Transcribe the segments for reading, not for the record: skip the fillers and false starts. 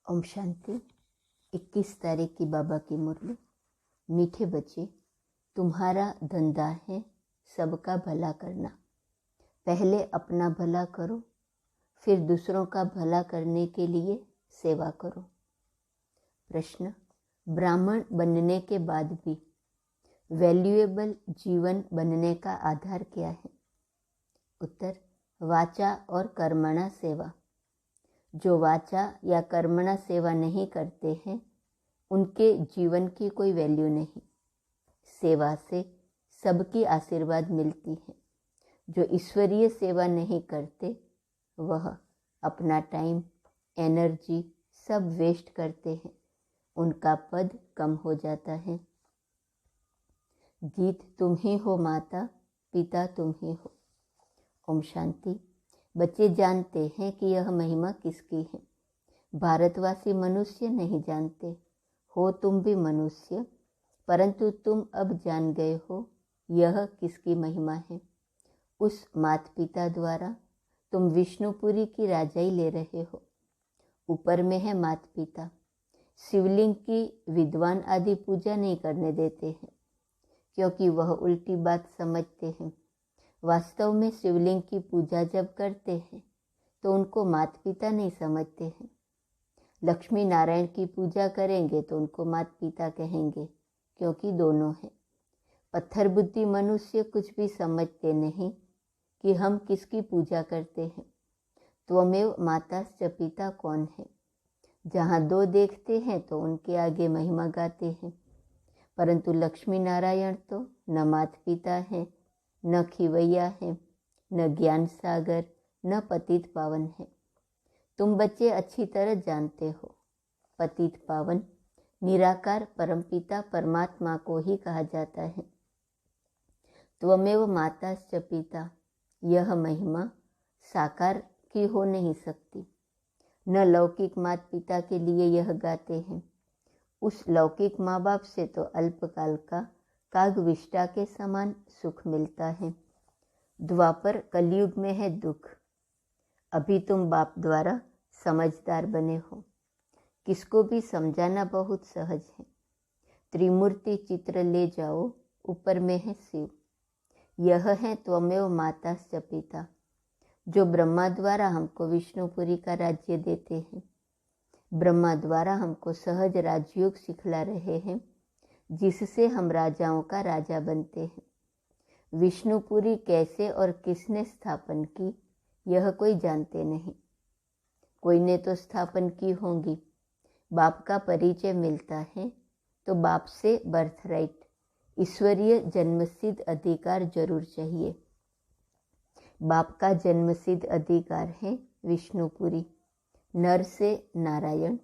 ओम शांति। 21 तारीख की बाबा की मुरली। मीठे बच्चे, तुम्हारा धंधा है सबका भला करना। पहले अपना भला करो, फिर दूसरों का भला करने के लिए सेवा करो। प्रश्न, ब्राह्मण बनने के बाद भी वैल्यूएबल जीवन बनने का आधार क्या है? उत्तर, वाचा और कर्मणा सेवा। जो वाचा या कर्मणा सेवा नहीं करते हैं उनके जीवन की कोई वैल्यू नहीं। सेवा से सबकी आशीर्वाद मिलती है। जो ईश्वरीय सेवा नहीं करते वह अपना टाइम, एनर्जी सब वेस्ट करते हैं। उनका पद कम हो जाता है। गीत तुम ही हो माता, पिता तुम ही हो। ओम शांति। बच्चे जानते हैं कि यह महिमा किसकी है। भारतवासी मनुष्य नहीं जानते। हो तुम भी मनुष्य, परंतु तुम अब जान गए हो यह किसकी महिमा है। उस माता पिता द्वारा तुम विष्णुपुरी की राजाई ले रहे हो। ऊपर में है माता पिता। शिवलिंग की विद्वान आदि पूजा नहीं करने देते हैं, क्योंकि वह उल्टी बात समझते हैं। वास्तव में शिवलिंग की पूजा जब करते हैं तो उनको माता पिता नहीं समझते हैं। लक्ष्मी नारायण की पूजा करेंगे तो उनको माता पिता कहेंगे, क्योंकि दोनों हैं। पत्थर बुद्धि मनुष्य कुछ भी समझते नहीं कि हम किसकी पूजा करते हैं। त्वमेव माताश्च पिता कौन है? जहाँ दो देखते हैं तो उनके आगे महिमा गाते हैं, परंतु लक्ष्मी नारायण तो न माता पिता हैं, न खिवैया है, न ज्ञान सागर, न पतित पावन है। तुम बच्चे अच्छी तरह जानते हो पतित पावन निराकार परमपिता परमात्मा को ही कहा जाता है। त्वमेव माताश्च पिता, यह महिमा साकार की हो नहीं सकती। न लौकिक माता पिता के लिए यह गाते हैं। उस लौकिक माँ बाप से तो अल्पकाल का कागविष्टा के समान सुख मिलता है। द्वापर कलयुग में है दुख। अभी तुम बाप द्वारा समझदार बने हो। किसको भी समझाना बहुत सहज है। त्रिमूर्ति चित्र ले जाओ, ऊपर में है शिव। यह है त्वमेव माताश्च पिता, जो ब्रह्मा द्वारा हमको विष्णुपुरी का राज्य देते हैं। ब्रह्मा द्वारा हमको सहज राजयोग सिखला रहे हैं, जिससे हम राजाओं का राजा बनते हैं। विष्णुपुरी कैसे और किसने स्थापन की यह कोई जानते नहीं। कोई ने तो स्थापन की होंगी। बाप का परिचय मिलता है तो बाप से बर्थराइट, ईश्वरीय जन्मसिद्ध अधिकार जरूर चाहिए। बाप का जन्मसिद्ध अधिकार है विष्णुपुरी। नर से नारायण,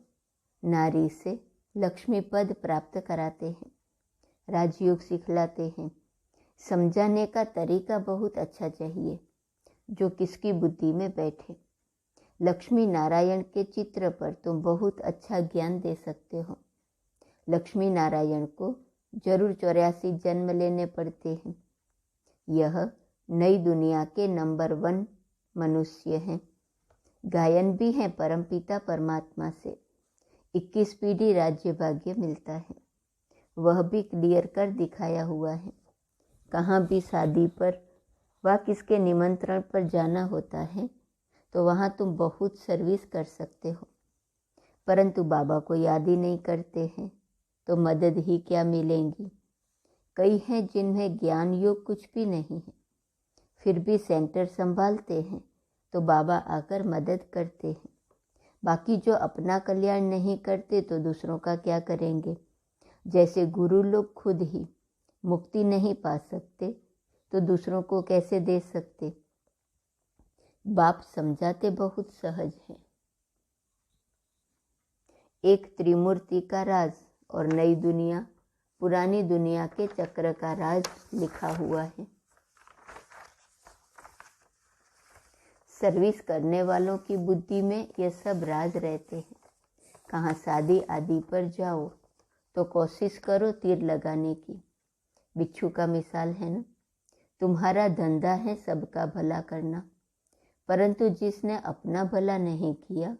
नारी से लक्ष्मी पद प्राप्त कराते हैं, राजयोग सिखलाते हैं। समझाने का तरीका बहुत अच्छा चाहिए जो किसकी बुद्धि में बैठे। लक्ष्मी नारायण के चित्र पर तुम बहुत अच्छा ज्ञान दे सकते हो। लक्ष्मी नारायण को जरूर 84 जन्म लेने पड़ते हैं। यह नई दुनिया के नंबर 1 मनुष्य हैं। गायन भी है परमपिता परमात्मा से। 21 पीढ़ी राज्य भाग्य मिलता है, वह भी क्लियर कर दिखाया हुआ है। कहाँ भी शादी पर व किसके निमंत्रण पर जाना होता है तो वहाँ तुम बहुत सर्विस कर सकते हो, परंतु बाबा को याद ही नहीं करते हैं तो मदद ही क्या मिलेंगी। कई हैं जिन्हें ज्ञान योग कुछ भी नहीं है, फिर भी सेंटर संभालते हैं तो बाबा आकर मदद करते हैं। बाकी जो अपना कल्याण नहीं करते तो दूसरों का क्या करेंगे। जैसे गुरु लोग खुद ही मुक्ति नहीं पा सकते तो दूसरों को कैसे दे सकते। बाप समझाते बहुत सहज है। एक त्रिमूर्ति का राज और नई दुनिया पुरानी दुनिया के चक्र का राज लिखा हुआ है। सर्विस करने वालों की बुद्धि में यह सब राज रहते हैं। कहाँ शादी आदि पर जाओ तो कोशिश करो तीर लगाने की। बिच्छू का मिसाल है ना। तुम्हारा धंधा है सबका भला करना, परंतु जिसने अपना भला नहीं किया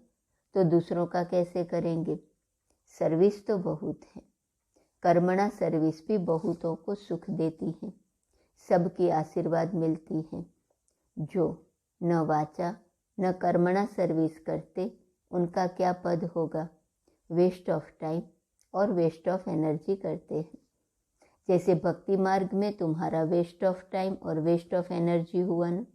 तो दूसरों का कैसे करेंगे। सर्विस तो बहुत है, कर्मणा सर्विस भी बहुतों को सुख देती है, सबकी आशीर्वाद मिलती है। जो न वाचा न कर्मणा सर्विस करते उनका क्या पद होगा। वेस्ट ऑफ टाइम और वेस्ट ऑफ एनर्जी करते हैं। जैसे भक्ति मार्ग में तुम्हारा वेस्ट ऑफ टाइम और वेस्ट ऑफ एनर्जी हुआ ना।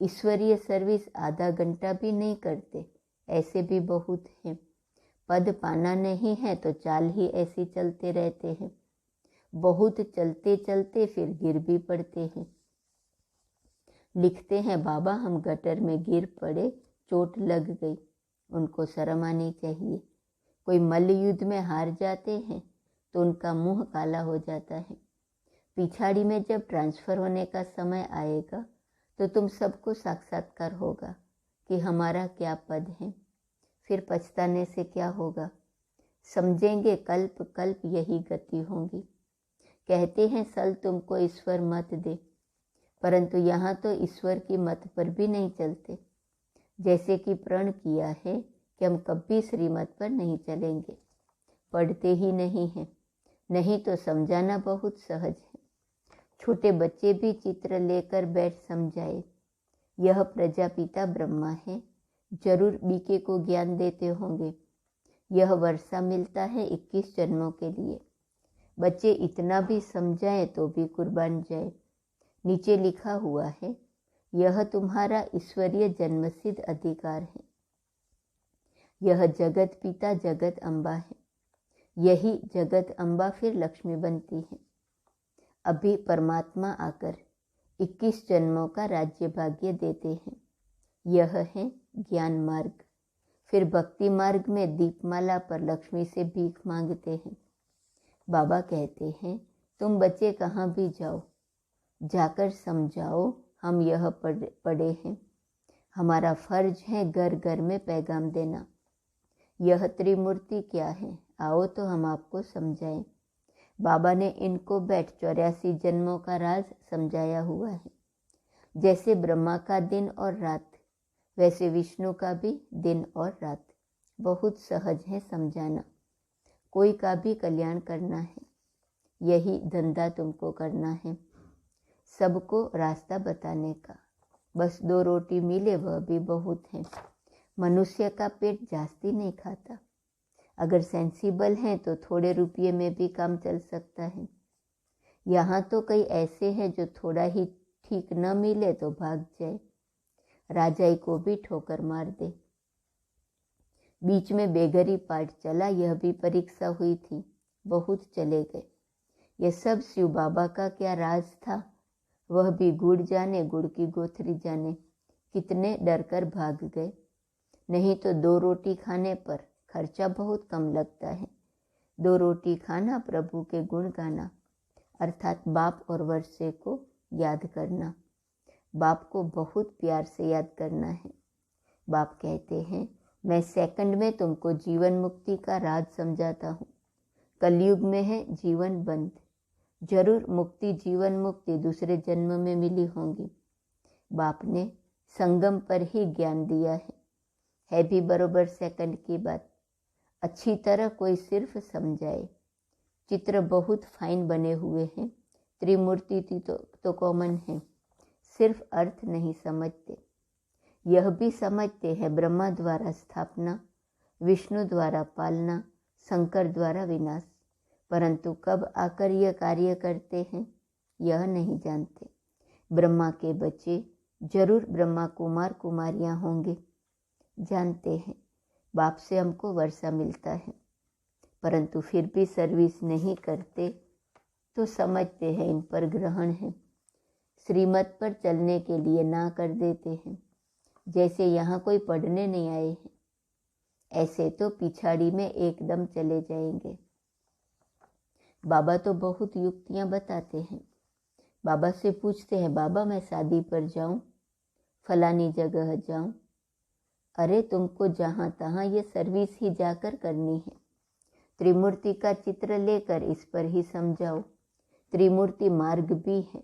ईश्वरीय सर्विस आधा घंटा भी नहीं करते, ऐसे भी बहुत हैं। पद पाना नहीं है तो चाल ही ऐसी चलते रहते हैं। बहुत चलते चलते फिर गिर भी पड़ते हैं। लिखते हैं बाबा हम गटर में गिर पड़े, चोट लग गई। उनको शर्म आनी चाहिए। कोई मल्ल युद्ध में हार जाते हैं तो उनका मुंह काला हो जाता है। पिछाड़ी में जब ट्रांसफ़र होने का समय आएगा तो तुम सबको साक्षात्कार होगा कि हमारा क्या पद है। फिर पछताने से क्या होगा। समझेंगे कल्प कल्प यही गति होगी। कहते हैं सल तुमको ईश्वर मत दे, परंतु यहाँ तो ईश्वर की मत पर भी नहीं चलते। जैसे कि प्रण किया है कि हम कभी श्रीमत पर नहीं चलेंगे, पढ़ते ही नहीं हैं। नहीं तो समझाना बहुत सहज है। छोटे बच्चे भी चित्र लेकर बैठ समझाए। यह प्रजापिता ब्रह्मा है, जरूर बीके को ज्ञान देते होंगे। यह वर्षा मिलता है 21 जन्मों के लिए। बच्चे इतना भी समझाएं तो भी कुर्बान जाए। नीचे लिखा हुआ है यह तुम्हारा ईश्वरीय जन्मसिद्ध अधिकार है। यह जगत पिता जगत अम्बा है। यही जगत अम्बा फिर लक्ष्मी बनती है। अभी परमात्मा आकर 21 जन्मों का राज्य भाग्य देते हैं। यह है ज्ञान मार्ग। फिर भक्ति मार्ग में दीपमाला पर लक्ष्मी से भीख मांगते हैं। बाबा कहते हैं तुम बच्चे कहाँ भी जाओ, जाकर समझाओ हम यह पढ़े हैं। हमारा फर्ज है घर घर में पैगाम देना। यह त्रिमूर्ति क्या है, आओ तो हम आपको समझाएं। बाबा ने इनको बैठ 84 जन्मों का राज समझाया हुआ है। जैसे ब्रह्मा का दिन और रात, वैसे विष्णु का भी दिन और रात। बहुत सहज है समझाना। कोई का भी कल्याण करना है, यही धंधा तुमको करना है। सबको रास्ता बताने का। बस 2 रोटी मिले वह भी बहुत है। मनुष्य का पेट जास्ती नहीं खाता। अगर सेंसिबल हैं तो थोड़े रुपये में भी काम चल सकता है। यहाँ तो कई ऐसे हैं जो थोड़ा ही ठीक न मिले तो भाग जाए, राजाई को भी ठोकर मार दे। बीच में बेघरी पाठ चला, यह भी परीक्षा हुई थी, बहुत चले गए। यह सब शिव बाबा का क्या राज था, वह भी गुड़ जाने, गुड़ की गोथरी जाने। कितने डर कर भाग गए। नहीं तो 2 रोटी खाने पर खर्चा बहुत कम लगता है। 2 रोटी खाना, प्रभु के गुण गाना, अर्थात बाप और वर्षे को याद करना। बाप को बहुत प्यार से याद करना है। बाप कहते हैं मैं सेकंड में तुमको जीवन मुक्ति का राज समझाता हूँ। कलयुग में है जीवन बंद। जरूर मुक्ति जीवन मुक्ति दूसरे जन्म में मिली होंगी। बाप ने संगम पर ही ज्ञान दिया है भी बरोबर सेकंड की बात। अच्छी तरह कोई सिर्फ समझाए। चित्र बहुत फाइन बने हुए हैं। त्रिमूर्ति तो कॉमन है, सिर्फ अर्थ नहीं समझते। यह भी समझते हैं ब्रह्मा द्वारा स्थापना, विष्णु द्वारा पालना, शंकर द्वारा विनाश, परंतु कब आकर यह कार्य करते हैं यह नहीं जानते। ब्रह्मा के बच्चे जरूर ब्रह्मा कुमार कुमारियां होंगे। जानते हैं बाप से हमको वर्षा मिलता है, परंतु फिर भी सर्विस नहीं करते तो समझते हैं इन पर ग्रहण है। श्रीमत पर चलने के लिए ना कर देते हैं। जैसे यहाँ कोई पढ़ने नहीं आए हैं, ऐसे तो पिछाड़ी में एकदम चले जाएंगे। बाबा तो बहुत युक्तियाँ बताते हैं। बाबा से पूछते हैं बाबा मैं शादी पर जाऊँ, फलानी जगह जाऊँ। अरे तुमको जहाँ तहाँ ये सर्विस ही जाकर करनी है। त्रिमूर्ति का चित्र लेकर इस पर ही समझाओ। त्रिमूर्ति मार्ग भी है,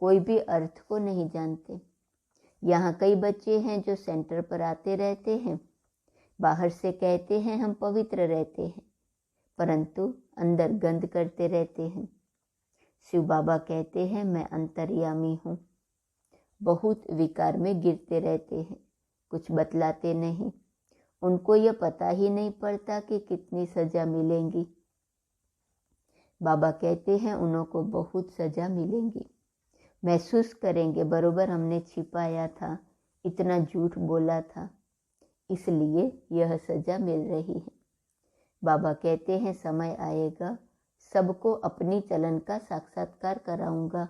कोई भी अर्थ को नहीं जानते। यहाँ कई बच्चे हैं जो सेंटर पर आते रहते हैं, बाहर से कहते हैं हम पवित्र रहते हैं, परंतु अंदर गंद करते रहते हैं। शिव बाबा कहते हैं मैं अंतर्यामी हूँ। बहुत विकार में गिरते रहते हैं, कुछ बतलाते नहीं। उनको यह पता ही नहीं पड़ता कि कितनी सजा मिलेंगी। बाबा कहते हैं उनको बहुत सजा मिलेंगी। महसूस करेंगे बरोबर हमने छिपाया था, इतना झूठ बोला था, इसलिए यह सजा मिल रही है। बाबा कहते हैं समय आएगा सबको अपनी चलन का साक्षात्कार कराऊंगा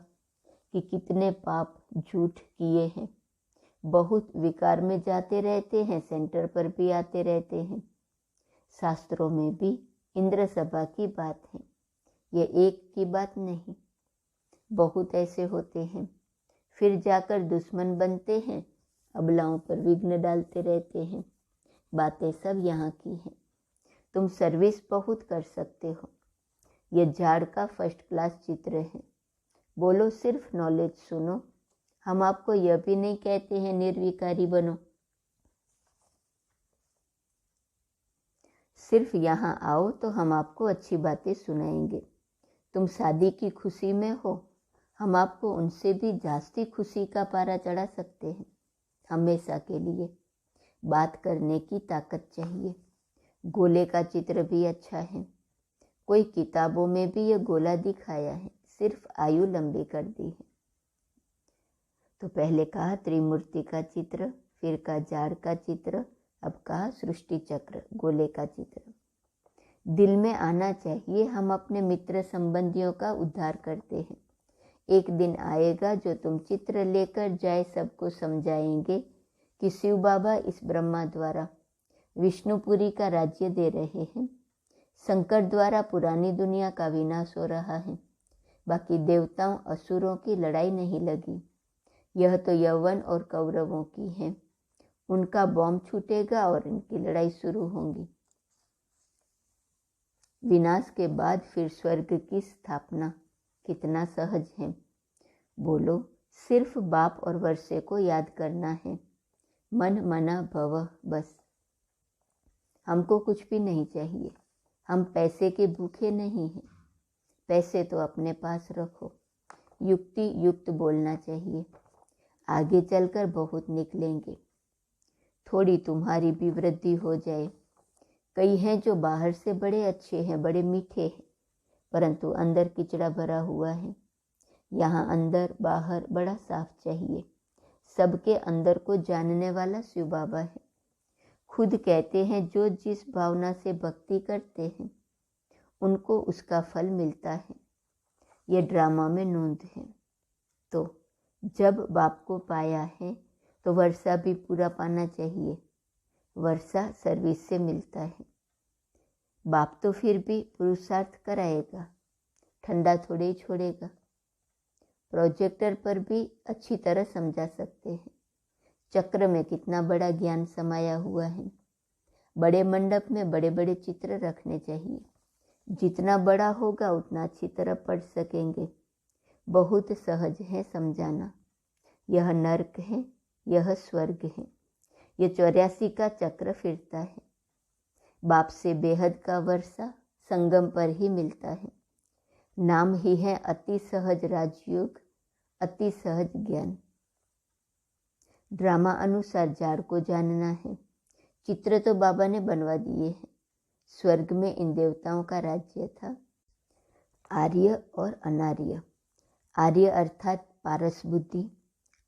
कि कितने पाप झूठ किए हैं। बहुत विकार में जाते रहते हैं, सेंटर पर भी आते रहते हैं। शास्त्रों में भी इंद्र सभा की बात है, ये एक की बात नहीं, बहुत ऐसे होते हैं। फिर जाकर दुश्मन बनते हैं, अबलाओं पर विघ्न डालते रहते हैं। बातें सब यहाँ की हैं। तुम सर्विस बहुत कर सकते हो। यह झाड़ का फर्स्ट क्लास चित्र है। बोलो सिर्फ नॉलेज सुनो। हम आपको यह भी नहीं कहते हैं निर्विकारी बनो। सिर्फ यहाँ आओ तो हम आपको अच्छी बातें सुनाएंगे। तुम शादी की खुशी में हो, हम आपको उनसे भी जास्ती खुशी का पारा चढ़ा सकते हैं। हमेशा के लिए बात करने की ताकत चाहिए। गोले का चित्र भी अच्छा है। कोई किताबों में भी यह गोला दिखाया है, सिर्फ आयु लंबी कर दी है। तो पहले कहा त्रिमूर्ति का चित्र, फिर कहा झाड़ का चित्र, अब कहा सृष्टि चक्र गोले का चित्र। दिल में आना चाहिए हम अपने मित्र संबंधियों का उद्धार करते हैं। एक दिन आएगा जो तुम चित्र लेकर जाए सबको समझाएंगे कि शिव बाबा इस ब्रह्मा द्वारा विष्णुपुरी का राज्य दे रहे हैं। शंकर द्वारा पुरानी दुनिया का विनाश हो रहा है। बाकी देवताओं असुरों की लड़ाई नहीं लगी। यह तो यवन और कौरवों की है। उनका बॉम्ब छूटेगा और इनकी लड़ाई शुरू होगी। विनाश के बाद फिर स्वर्ग की स्थापना कितना सहज है। बोलो सिर्फ बाप और वर्षे को याद करना है। मन मना भव, बस। हमको कुछ भी नहीं चाहिए। हम पैसे के भूखे नहीं हैं। पैसे तो अपने पास रखो। युक्ति युक्त बोलना चाहिए। आगे चलकर बहुत निकलेंगे। थोड़ी तुम्हारी भी वृद्धि हो जाए। कई हैं जो बाहर से बड़े अच्छे हैं, बड़े मीठे हैं, परंतु अंदर किचड़ा भरा हुआ है। यहाँ अंदर बाहर बड़ा साफ चाहिए। सबके अंदर को जानने वाला शिव बाबा है। खुद कहते हैं जो जिस भावना से भक्ति करते हैं उनको उसका फल मिलता है। ये ड्रामा में नोंद है। तो जब बाप को पाया है तो वर्षा भी पूरा पाना चाहिए। वर्षा सर्विस से मिलता है। बाप तो फिर भी पुरुषार्थ कराएगा, ठंडा थोड़े ही छोड़ेगा। प्रोजेक्टर पर भी अच्छी तरह समझा सकते हैं। चक्र में कितना बड़ा ज्ञान समाया हुआ है। बड़े मंडप में बड़े बड़े चित्र रखने चाहिए। जितना बड़ा होगा उतना अच्छी तरह पढ़ सकेंगे। बहुत सहज है समझाना। यह नर्क है, यह स्वर्ग है। यह 84 का चक्र फिरता है। बाप से बेहद का वर्षा संगम पर ही मिलता है। नाम ही है अति सहज राजयोग, अति सहज ज्ञान। ड्रामा अनुसार झाड़ को जानना है। चित्र तो बाबा ने बनवा दिए हैं। स्वर्ग में इन देवताओं का राज्य था। आर्य और अनार्य। आर्य अर्थात पारस बुद्धि,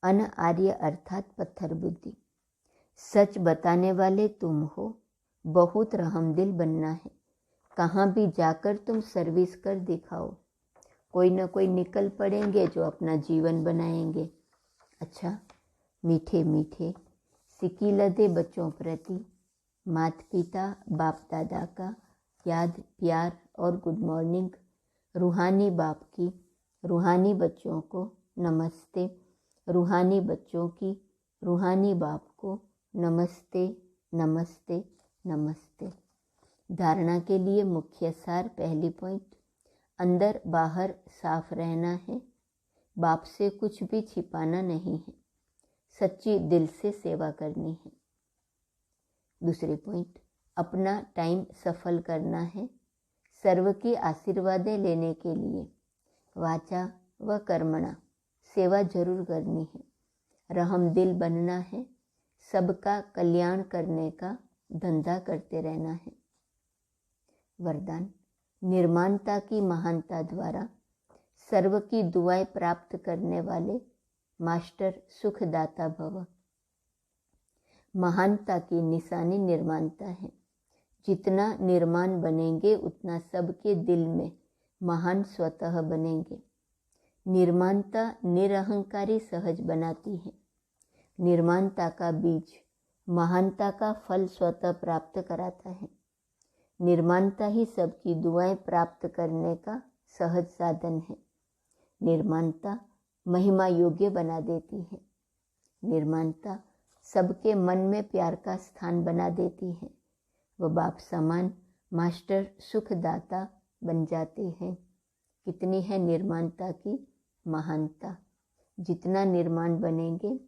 अन आर्य अर्थात पत्थर बुद्धि। सच बताने वाले तुम हो। बहुत रहमदिल बनना है। कहाँ भी जाकर तुम सर्विस कर दिखाओ। कोई न कोई निकल पड़ेंगे जो अपना जीवन बनाएंगे। अच्छा, मीठे मीठे सिकीलदे बच्चों प्रति माता पिता बाप दादा का याद प्यार और गुड मॉर्निंग। रूहानी बाप की रूहानी बच्चों को नमस्ते। रूहानी बच्चों की रूहानी बाप को नमस्ते नमस्ते नमस्ते। धारणा के लिए मुख्य सार। पहली पॉइंट, अंदर बाहर साफ रहना है। बाप से कुछ भी छिपाना नहीं है। सच्ची दिल से सेवा करनी है। दूसरी पॉइंट, अपना टाइम सफल करना है। सर्व की आशीर्वादें लेने के लिए वाचा व कर्मणा सेवा जरूर करनी है। रहमदिल बनना है। सबका कल्याण करने का धंधा करते रहना है। वरदान, निर्माणता की महानता द्वारा सर्व की दुआएं प्राप्त करने वाले मास्टर सुखदाता भव। महानता की निशानी निर्माणता है। जितना निर्माण बनेंगे उतना सबके दिल में महान स्वतः बनेंगे। निर्माणता निरहंकारी सहज बनाती है। निर्माणता का बीज महानता का फल स्वतः प्राप्त कराता है। निर्माणता ही सबकी दुआएं प्राप्त करने का सहज साधन है। निर्माणता महिमा योग्य बना देती है। निर्माणता सबके मन में प्यार का स्थान बना देती है। वह बाप समान मास्टर सुखदाता बन जाते हैं। कितनी है निर्माणता की महानता। जितना निर्माण बनेंगे,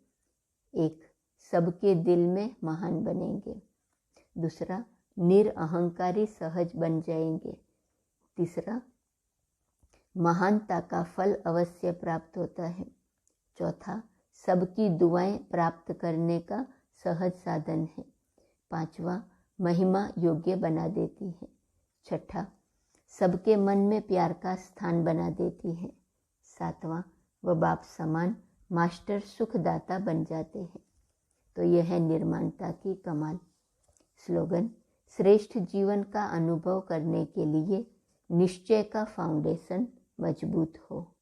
एक, सबके दिल में महान बनेंगे। दूसरा, निरअहंकारी सहज बन जाएंगे। तीसरा, महानता का फल अवश्य प्राप्त होता है। चौथा, सबकी दुआएं प्राप्त करने का सहज साधन है। पांचवा, महिमा योग्य बना देती है। छठा, सबके मन में प्यार का स्थान बना देती है। सातवां, वह बाप समान मास्टर सुखदाता बन जाते हैं। तो यह है निर्माणता की कमाल। स्लोगन, श्रेष्ठ जीवन का अनुभव करने के लिए निश्चय का फाउंडेशन मजबूत हो।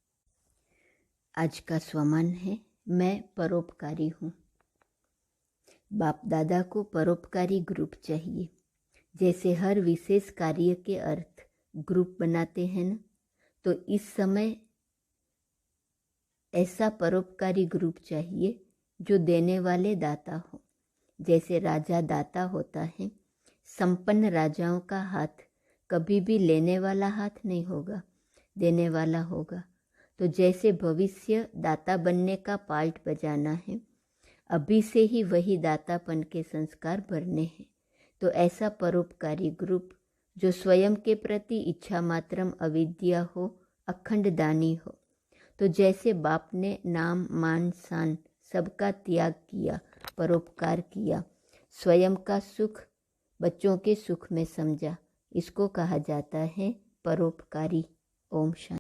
आज का स्वमान है, मैं परोपकारी हूँ। बाप दादा को परोपकारी ग्रुप चाहिए। जैसे हर विशेष कार्य के अर्थ ग्रुप बनाते हैं ना, तो इस समय ऐसा परोपकारी ग्रुप चाहिए जो देने वाले दाता हो। जैसे राजा दाता होता है, संपन्न राजाओं का हाथ कभी भी लेने वाला हाथ नहीं होगा, देने वाला होगा। तो जैसे भविष्य दाता बनने का पार्ट बजाना है, अभी से ही वही दातापन के संस्कार भरने हैं। तो ऐसा परोपकारी ग्रुप जो स्वयं के प्रति इच्छा मात्रम अविद्या हो, अखंड दानी हो। तो जैसे बाप ने नाम मान शान सबका त्याग किया, परोपकार किया, स्वयं का सुख बच्चों के सुख में समझा, इसको कहा जाता है परोपकारी। ओम शांति।